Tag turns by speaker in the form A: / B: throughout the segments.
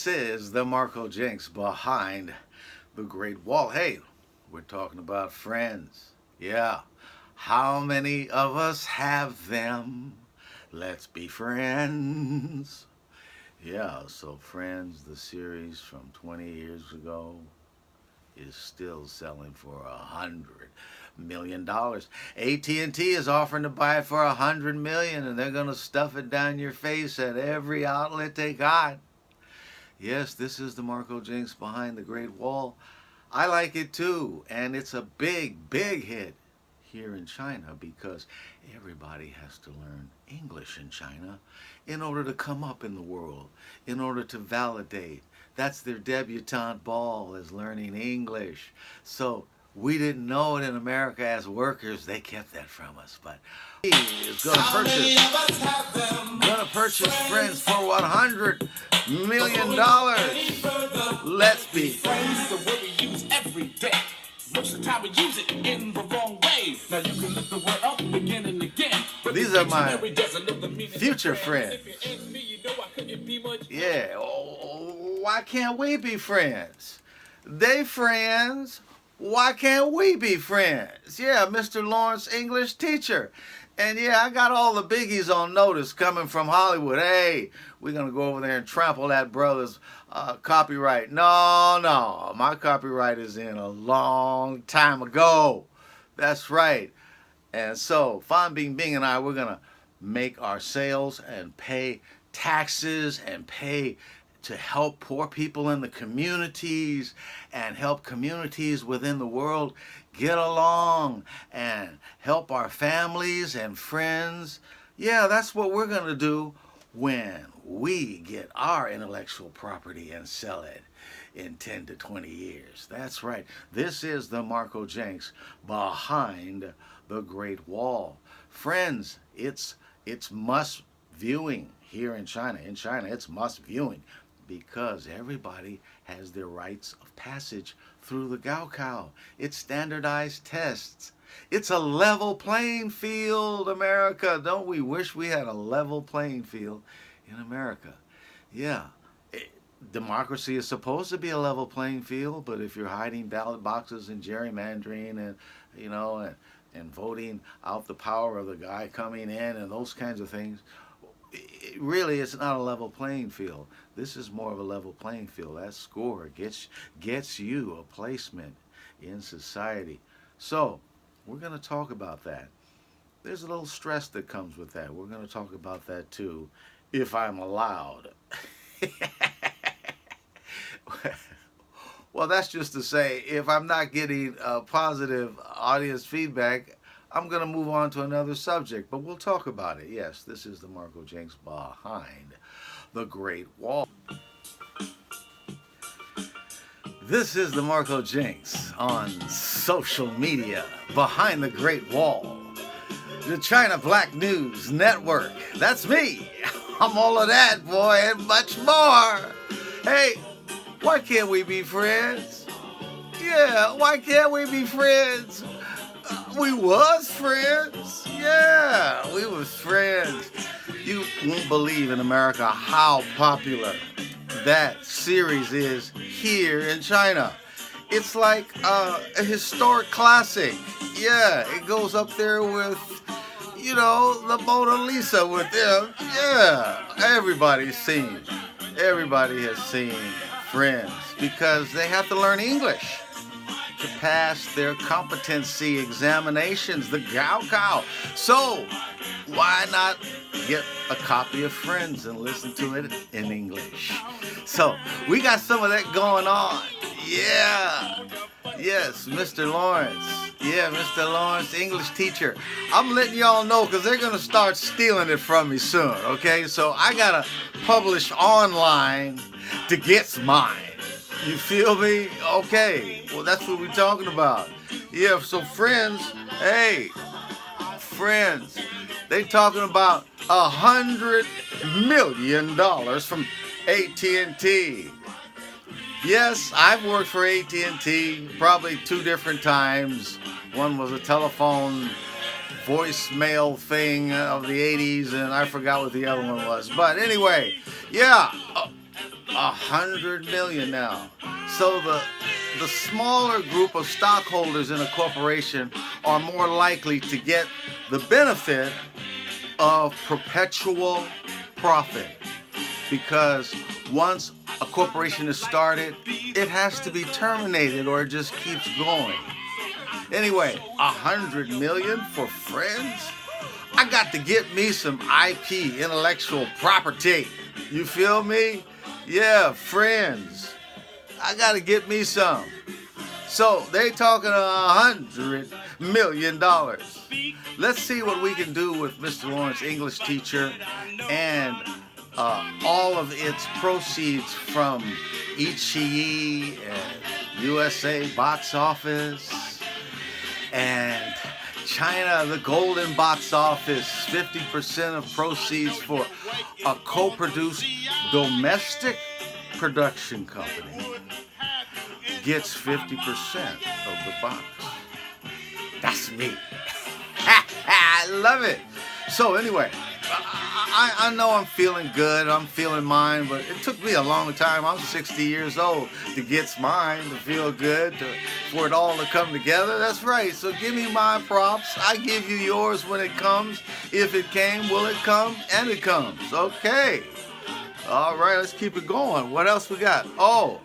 A: This is the Marco Jinx behind the Great Wall. Hey, we're talking about friends. Yeah. How many of us have them? Let's be friends. Yeah, so Friends, the series from 20 years ago, is still selling for $100 million. AT&T is offering to buy it for $100 million, and they're going to stuff it down your face at every outlet they got. Yes, this is the Marco Jinx behind the Great Wall. I like it too, and it's a big, big hit here in China because everybody has to learn English in China in order to come up in the world, in order to validate. That's their debutante ball, is learning English. So we didn't know it in America as workers. They kept that from us, but he is going to purchase Friends for $100 million. Let's be friends. The word we use every day. Most of the time we use it in the wrong way. Now you can look the word up again and again. These are my future friends. Yeah. Oh, why can't we be friends? They friends. Why can't we be friends? Yeah, Mr. Lawrence, English teacher. And yeah, I got all the biggies on notice coming from Hollywood. Hey, we're going to go over there and trample that brother's copyright. No, my copyright is in a long time ago. That's right. And so, Fan Bingbing and I, we're going to make our sales and pay taxes and pay to help poor people in the communities and help communities within the world get along and help our families and friends. Yeah, that's what we're going to do when we get our intellectual property and sell it in 10 to 20 years. That's right. This is the Marco Jinx behind the Great Wall. Friends, it's must viewing here in China. In China, it's must viewing because everybody has their rites of passage through the Gaokao. It's standardized tests. It's a level playing field, America. Don't we wish we had a level playing field in America? Yeah. Democracy is supposed to be a level playing field, but if you're hiding ballot boxes and gerrymandering and, and voting out the power of the guy coming in and those kinds of things, really it's not a level playing field. This is more of a level playing field. That score gets you a placement in society. So we're going to talk about that. There's a little stress that comes with that. We're going to talk about that too, if I'm allowed. Well, that's just to say, if I'm not getting positive audience feedback, I'm going to move on to another subject, but we'll talk about it. Yes, this is the Marco Jinx behind the Great Wall. This is the Marco Jinx on social media behind the Great Wall. The China Black News Network. That's me. I'm all of that, boy, and much more. Hey, why can't we be friends? Yeah, why can't we be friends? We was friends. Yeah, we was friends. You won't believe in America how popular that series is here in China. It's like a historic classic. Yeah, it goes up there with, the Mona Lisa with them. Yeah, everybody has seen Friends because they have to learn English to pass their competency examinations, the Gaokao. So, why not get a copy of Friends and listen to it in English? So, we got some of that going on. Yeah. Yes, Mr. Lawrence. Yeah, Mr. Lawrence, English teacher. I'm letting y'all know because they're going to start stealing it from me soon, okay? So, I got to publish online to get mine. You feel me? Okay. Well, that's what we're talking about. Yeah, so Friends, hey, Friends, they talking about $100 million from AT&T. Yes, I've worked for AT&T probably 2 different times. One was a telephone voicemail thing of the 80s, and I forgot what the other one was. But anyway, yeah. 100 million now. So the smaller group of stockholders in a corporation are more likely to get the benefit of perpetual profit, because once a corporation is started, it has to be terminated or it just keeps going. Anyway, 100 million for Friends? I got to get me some IP, intellectual property. You feel me? Yeah, Friends. I got to get me some. So they talking $100 million. Let's see what we can do with Mr. Lawrence English Teacher and all of its proceeds from Ichi and USA box office and China, the golden box office. 50% of proceeds for a co-produced domestic production company gets 50% of the box. That's me. I love it. So anyway, I know I'm feeling good. I'm feeling mine, but it took me a long time. I'm 60 years old to get mine, to feel good, for it all to come together. That's right. So give me my props. I give you yours when it comes. If it came, will it come? And it comes. Okay. All right, let's keep it going. What else we got? Oh,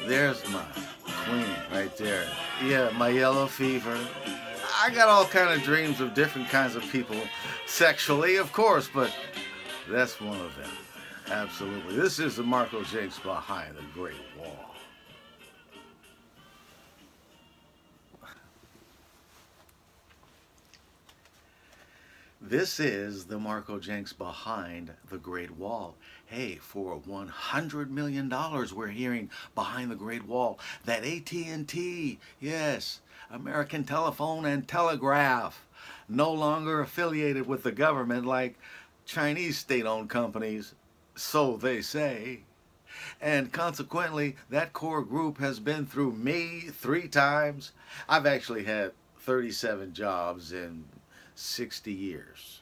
A: there's my queen right there. Yeah, my yellow fever. I got all kind of dreams of different kinds of people sexually, of course, but that's one of them. Absolutely. This is the Marco Jenks Behind the Great Wall. This is the Marco Jenks Behind the Great Wall. Hey, for $100 million, we're hearing Behind the Great Wall that AT&T, yes, American Telephone and Telegraph, no longer affiliated with the government like Chinese state-owned companies, so they say. And consequently, that core group has been through me 3 times. I've actually had 37 jobs in 60 years.